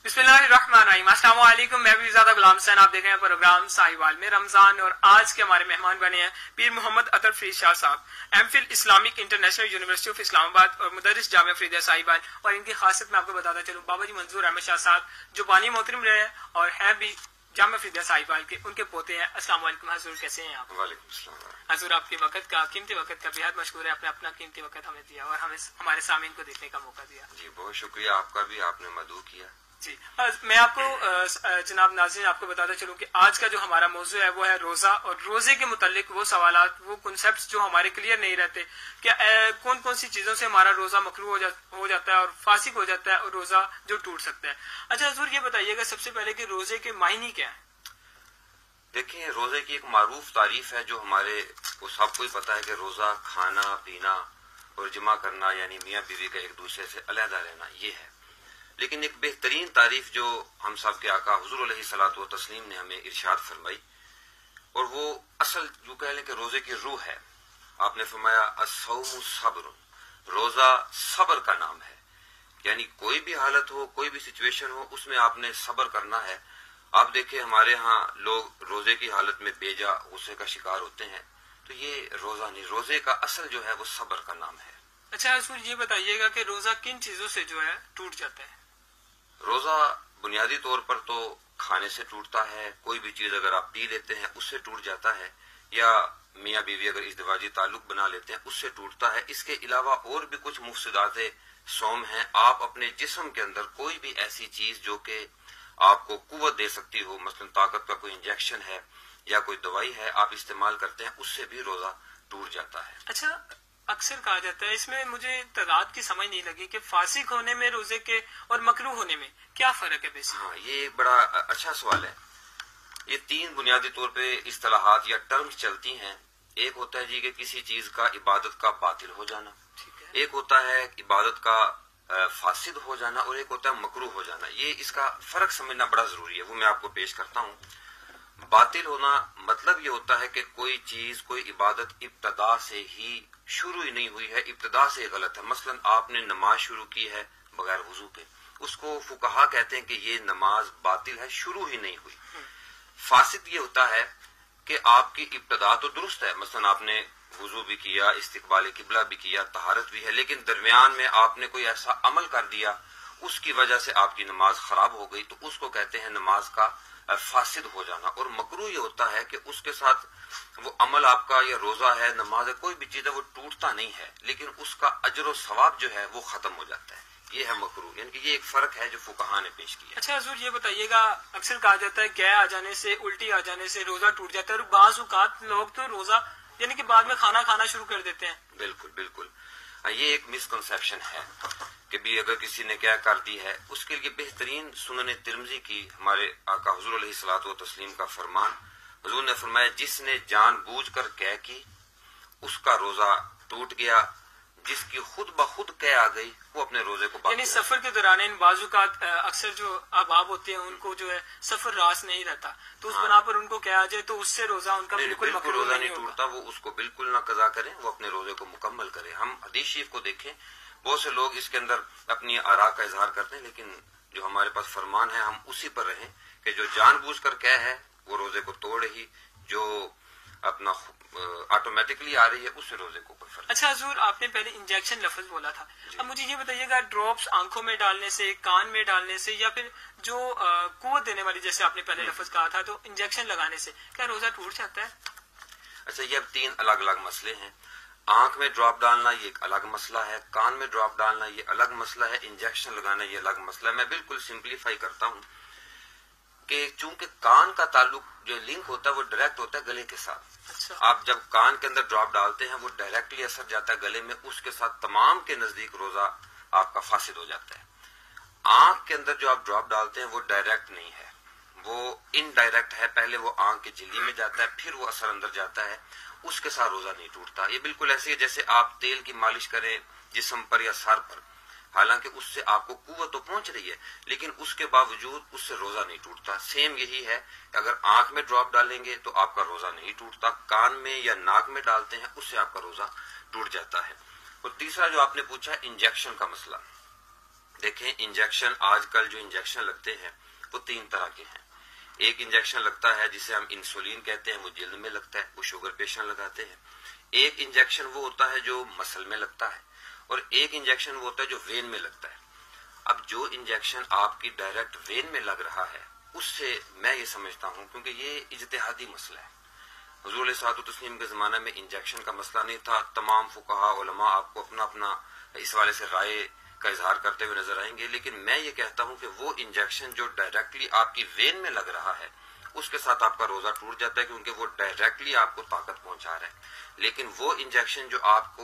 बिस्मिल्लाहिर्रहमानिर्रहीम। अस्सलाम वालेकुम। मैं भी ज़्यादा गुलाम हुसैन, आप देख रहे हैं प्रोग्राम साहिवाल में रमजान, और आज के हमारे मेहमान बने हैं पीर मोहम्मद अतर फरीद शाह साहब, MPhil Islamic international university of Islamabad और मुदर्रिस जामिया फरीदा साहिवाल। और इनकी खासियत मैं आपको बताता चलूँ, बाबा जी मंजूर अहमद शाह साहब जो बानी मोहतरम रहे हैं और हैं भी जामिया फरीदा साहिवाल के, उनके पोते हैं। अस्सलाम वालेकुम हजूर, कैसे हैं आप? वालेकुम अस्सलाम। हजूर आपके वक्त का, कीमती वक्त का बेहद मशकूर है, आपने अपना कीमती वक्त हमें दिया और हमें हमारे सामीन को देखने का मौका दिया। जी बहुत शुक्रिया आपका भी, आपने मदऊ किया। जी मैं आपको जनाब नाज़रीन आपको बताता चलूं कि आज का जो हमारा मौजू है वो है रोजा, और रोजे के मुतालिक वो सवालात, वो कॉन्सेप्ट्स जो हमारे क्लियर नहीं रहते कि कौन कौन सी चीजों से हमारा रोजा मकरूह हो जाता है और फासिक हो जाता है और रोजा जो टूट सकता है। अच्छा हजूर ये बताइएगा सबसे पहले कि रोजे के मायने क्या है? देखिए, रोजे की एक मारूफ तारीफ है जो हमारे को सबको ही पता है कि रोजा खाना पीना और जमा करना, यानी मियाँ बीवी का एक दूसरे से अलहदा रहना, ये है। लेकिन एक बेहतरीन तारीफ जो हम सब के आका हुजूर अलैहिस्सलातु व तस्लीम ने हमें इरशाद फरमाई, और वो असल जो कह लें कि रोजे की रूह है। आपने फरमाया अस्सौमु सब्र, रोजा सब्र का नाम है। यानी कोई भी हालत हो, कोई भी सिचुएशन हो, उसमें आपने सब्र करना है। आप देखिए हमारे यहाँ लोग रोजे की हालत में बेजा गुस्से का शिकार होते हैं, तो ये रोजा नहीं, रोजे का असल जो है वो सब्र का नाम है। अच्छा हजूर ये बताइएगा कि रोजा किन चीजों से जो है टूट जाता है? रोजा बुनियादी तौर पर तो खाने से टूटता है, कोई भी चीज अगर आप पी लेते हैं उससे टूट जाता है, या मियाँ बीवी अगर इज़्दिवाजी ताल्लुक बना लेते हैं उससे टूटता है। इसके अलावा और भी कुछ मुफसिदाते सौम हैं। आप अपने जिस्म के अंदर कोई भी ऐसी चीज जो कि आपको कुव्वत दे सकती हो, मसलन ताकत का कोई इंजेक्शन है या कोई दवाई है, आप इस्तेमाल करते हैं, उससे भी रोजा टूट जाता है। अच्छा अक्सर कहा जाता है, इसमें मुझे तादाद की समझ नहीं लगी कि फासिक होने में रोजे के और मकरूह होने में क्या फर्क है बेसिक? हाँ, ये एक बड़ा अच्छा सवाल है। ये तीन बुनियादी तौर पे इस्तिलाहात या टर्म्स चलती हैं। एक होता है जी कि किसी चीज का इबादत का बातिल हो जाना, एक होता है इबादत का फासिद हो जाना, और एक होता है मकरूह हो जाना। ये इसका फर्क समझना बड़ा जरूरी है, वो मैं आपको पेश करता हूँ। बातिल होना मतलब ये होता है कि कोई चीज, कोई इबादत इब्तदा से ही शुरू ही नहीं हुई है, इब्तदा से गलत है। मसलन आपने नमाज शुरू की है बगैर वजू के, उसको फुकहा कहते हैं कि ये नमाज बातिल है, शुरू ही नहीं हुई। फासिद ये होता है कि आपकी इब्तदा तो दुरुस्त है, मसलन आपने वजू भी किया, इस्तिकबाल किबला भी किया, तहारत भी है, लेकिन दरमियान में आपने कोई ऐसा अमल कर दिया उसकी वजह से आपकी नमाज खराब हो गई, तो उसको कहते हैं नमाज का फासिद हो जाना। और मकरूह ये होता है कि उसके साथ वो अमल आपका या रोजा है, नमाज है, कोई भी चीज है, वो टूटता नहीं है, लेकिन उसका अजर और सवाब जो है वो खत्म हो जाता है। ये है मकरूह, यानी कि ये एक फर्क है जो फुकहा ने पेश किया। अच्छा हजूर ये बताइएगा, अक्सर कहा जाता है गै आ जाने से, उल्टी आ जाने से रोजा टूट जाता है, और बाज़ औक़ात लोग तो रोजा यानी कि बाद में खाना खाना शुरू कर देते हैं। बिल्कुल बिल्कुल, ये एक मिसकंसेप्शन है कि भी अगर किसी ने क्या कर दी है। उसके लिए बेहतरीन सुनन तिरमिज़ी की हमारे आका हुजूर अलैहिस्सलातु व तस्लीम का फरमान, हुजूर ने फरमाया जिसने जानबूझकर कै की उसका रोजा टूट गया, जिसकी खुद ब खुद कै आ गई वो अपने रोजे को यानी सफर के दौरान इन बाजुकात अक्सर जो अहबाब होते हैं उनको जो है सफर रास नहीं रहता, तो उस बना पर उनको क्या आ जाए तो उससे रोजा उनका बिल्कुल रोजा नहीं टूटता, वो उसको बिल्कुल ना कजा करें, वो अपने रोजे को मुकम्मल करें। हम हदीस शरीफ को देखें, बहुत से लोग इसके अंदर अपनी आरा का इजहार करते हैं, लेकिन जो हमारे पास फरमान है हम उसी पर रहें कि जो जानबूझ कर क्या है वो रोजे को तोड़े ही, जो अपना ऑटोमेटिकली आ रही है उससे रोजे को कोई फर्क। अच्छा हजूर आपने पहले इंजेक्शन लफ्ज बोला था, अब मुझे ये बताइएगा ड्रॉप्स आंखों में डालने से, कान में डालने से, या फिर जो कुव्वत देने वाली जैसे आपने पहले लफ्ज कहा था तो इंजेक्शन लगाने से क्या रोजा टूट जाता है? अच्छा, ये अब तीन अलग अलग मसले हैं। आंख में ड्रॉप डालना ये एक अलग मसला है, कान में ड्रॉप डालना ये अलग मसला है, इंजेक्शन लगाना ये अलग मसला है। मैं बिल्कुल सिंप्लीफाई करता हूँ कि चूंकि कान का ताल्लुक जो लिंक होता है वो डायरेक्ट होता है गले के साथ। अच्छा। आप जब कान के अंदर ड्रॉप डालते हैं वो डायरेक्टली असर जाता है गले में, उसके साथ तमाम के नजदीक रोजा आपका फासिद हो जाता है। आंख के अंदर जो आप ड्रॉप डालते हैं वो डायरेक्ट नहीं है, वो इनडायरेक्ट है। पहले वो आंख की झिल्ली में जाता है, फिर वो असर अंदर जाता है, उसके साथ रोजा नहीं टूटता। ये बिल्कुल ऐसे है जैसे आप तेल की मालिश करें जिस्म पर या सर पर, हालांकि उससे आपको कुव्वत तो पहुंच रही है, लेकिन उसके बावजूद उससे रोजा नहीं टूटता। सेम यही है, अगर आंख में ड्रॉप डालेंगे तो आपका रोजा नहीं टूटता, कान में या नाक में डालते हैं उससे आपका रोजा टूट जाता है। और तीसरा जो आपने पूछा इंजेक्शन का मसला, دیکھیں انجیکشن آج کل جو انجیکشن لگتے ہیں وہ 3 طرح کے ہیں. ایک انجیکشن لگتا ہے جسے ہم انسولین کہتے ہیں, وہ جلد میں لگتا ہے, وہ شوگر پیشنٹ لگاتے ہیں. ایک انجیکشن وہ ہوتا ہے جو مسل میں لگتا ہے, اور ایک انجیکشن وہ ہوتا ہے جو وین میں لگتا ہے. اب جو انجیکشن آپ کی ڈائریکٹ وین میں لگ رہا ہے اس سے میں یہ سمجھتا ہوں, کیونکہ یہ اجتہادی مسئلہ ہے. حضور علیہ الصلوۃ والتسلیم کے زمانے میں انجیکشن کا مسئلہ نہیں تھا. تمام فقہاء علماء آپ کو اپنا اپنا اس والے سے رائے کا اظہار کرتے ہوئے نظر آئیں گے, لیکن میں یہ کہتا ہوں کہ وہ انجیکشن جو ڈائریکٹلی آپ کی وین میں لگ رہا ہے اس کے ساتھ آپ کا روزہ ٹوٹ جاتا ہے, کیونکہ وہ ڈائریکٹلی آپ کو طاقت پہنچا رہا ہے. لیکن وہ انجیکشن جو آپ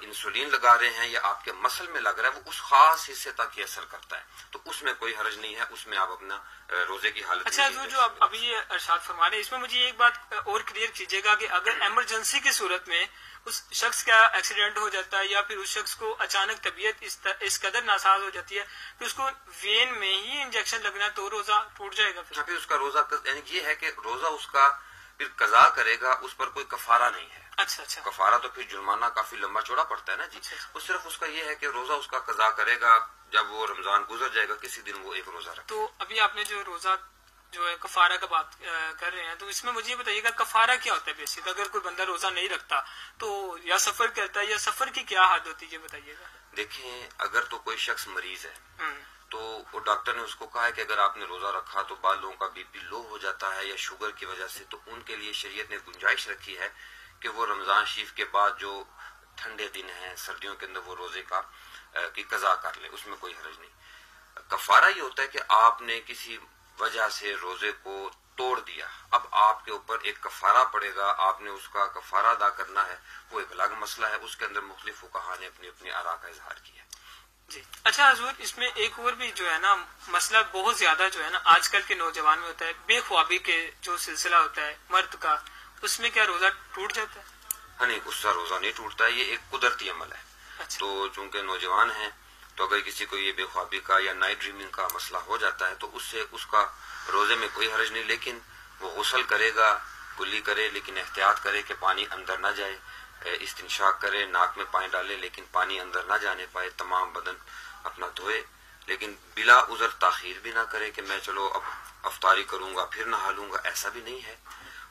انسولین لگا رہے ہیں یا آپ کے مسل میں لگ رہا ہے, وہ اس خاص حصے تک ہی اثر کرتا ہے, تو اس میں کوئی حرج نہیں ہے, اس میں آپ اپنا روزے کی حالت. اچھا جو آپ ابھی یہ ارشاد فرما رہے ہیں, اس میں مجھے ایک بات اور کلیئر کیجیے گا کہ اگر ایمرجنسی کی صورت میں اس شخص کا ایکسیڈنٹ ہو جاتا ہے یا پھر اس شخص کو اچانک طبیعت اس قدر ناساز ہو جاتی ہے کہ اس کو وین میں ہی انجیکشن لگنا ہے, تو روزہ ٹوٹ جائے گا. پھر اس کا روزہ یعنی یہ ہے کہ روزہ اس کا پھر قضا کرے گا, اس پر کوئی کفارہ نہیں ہے. اچھا کفارہ تو پھر جرمانہ کافی لمبا چوڑا پڑتا ہے نا جی. وہ صرف اس کا یہ ہے کہ روزہ اس کا قضا کرے گا جب وہ رمضان گزر جائے گا, کسی دن وہ ایک روزہ رکھے. تو ابھی آپ نے جو روزہ جو ہے کفارہ کا بات کر رہے ہیں, تو اس میں مجھے یہ بتائیے گا کفارہ کیا ہوتا ہے بیسک, اگر کوئی بندہ روزہ نہیں رکھتا تو یا سفر کرتا ہے, یا سفر کی کیا حد ہوتی ہے یہ بتائیے گا. دیکھیں اگر تو کوئی شخص مریض ہے تو وہ ڈاکٹر نے اس کو کہا ہے کہ اگر آپ نے روزہ رکھا تو بعض لوگوں کا بی پی لو ہو جاتا ہے یا شوگر کی وجہ سے, تو ان کے لیے شریعت نے گنجائش رکھی ہے کہ وہ رمضان شریف کے بعد جو ٹھنڈے دن ہیں سردیوں کے اندر وہ روزے کی قضا کر لے, اس میں کوئی حرج نہیں. کفارہ یہ ہوتا ہے کہ آپ نے کسی وجہ سے روزے کو توڑ دیا, اب آپ کے اوپر ایک کفارہ پڑے گا, آپ نے اس کا کفارہ ادا کرنا ہے, وہ ایک الگ مسئلہ ہے, اس کے اندر مختلف فقہاء نے اپنی اپنی آراء کا اظہار کیا. جی اچھا حضور, اس میں ایک اور بھی جو ہے نا مسئلہ بہت زیادہ جو ہے نا آج کل کے نوجوان میں ہوتا ہے, بے خوابی کے جو سلسلہ ہوتا ہے مرد کا, اس میں کیا روزہ ٹوٹ جاتا ہے؟ ہاں نہیں, اس کا روزہ نہیں ٹوٹتا, یہ ایک قدرتی عمل ہے. اچھا. تو چونکہ نوجوان ہیں تو اگر کسی کو یہ بے خوابی کا یا نائٹ ڈریمنگ کا مسئلہ ہو جاتا ہے تو اس سے اس کا روزے میں کوئی حرج نہیں, لیکن وہ غسل کرے گا, کلی کرے, لیکن احتیاط کرے کہ پانی اندر نہ جائے, استنشاق کرے, ناک میں پانی ڈالے لیکن پانی اندر نہ جانے پائے, تمام بدن اپنا دھوئے, لیکن بلا عذر تاخیر بھی نہ کرے کہ میں چلو اب افطاری کروں گا پھر نہا لوں گا, ایسا بھی نہیں ہے.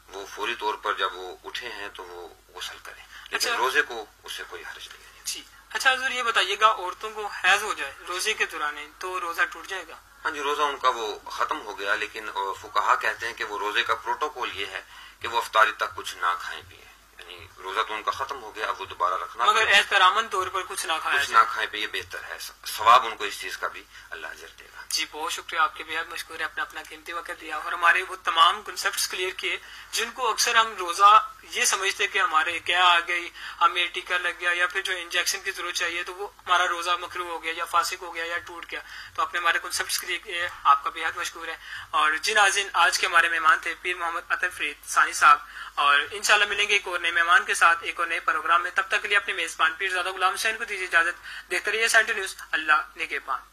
وہ فوری طور پر جب وہ اٹھے ہیں تو وہ غسل کریں, لیکن روزے کو اس سے کوئی حرج نہیں ہے. جی اچھا حضور, یہ بتائیے گا عورتوں کو حیض ہو جائے روزے کے دوران تو روزہ ٹوٹ جائے گا؟ ہاں جی, روزہ ان کا وہ ختم ہو گیا, لیکن فقہاء کہتے ہیں کہ وہ روزے کا پروٹوکول یہ ہے کہ وہ افطاری تک کچھ نہ کھائیں پیئیں, یعنی روزہ تو ان کا ختم ہو گیا, اب وہ دوبارہ رکھنا, مگر احتراماً طور پر کچھ نہ کھائیں پہ, یہ بہتر ہے, ثواب ان کو اس چیز کا بھی اللہ اجر دے گا. جی بہت شکریہ, آپ کے بہت مشکور ہے, اپنا قیمتی وقت دیا اور ہمارے وہ تمام کنسپٹس کلیئر کیے جن کو اکثر ہم روزہ یہ سمجھتے کہ ہمارے کیا آ گئی, ہمیں ٹیکا لگ گیا یا پھر جو انجیکشن کی ضرورت چاہیے تو وہ ہمارا روزہ مکروہ ہو گیا یا فاسق ہو گیا یا ٹوٹ گیا. تو آپ نے ہمارے کنسپٹس کلیئر کیے, آپ کا بہت مشکور ہے. اور جی ناظرین, آج کے ہمارے مہمان تھے پیر محمد عطر فرید ثانی صاحب, اور انشاءاللہ ملیں گے ایک اور نئے مہمان کے ساتھ ایک اور نئے پروگرام میں. تب تک کے لیے اپنے میزبان پیر زادہ غلام حسین کو دیجیے اجازت. دیکھتے رہیے سینٹر نیوز. اللہ نگہبان.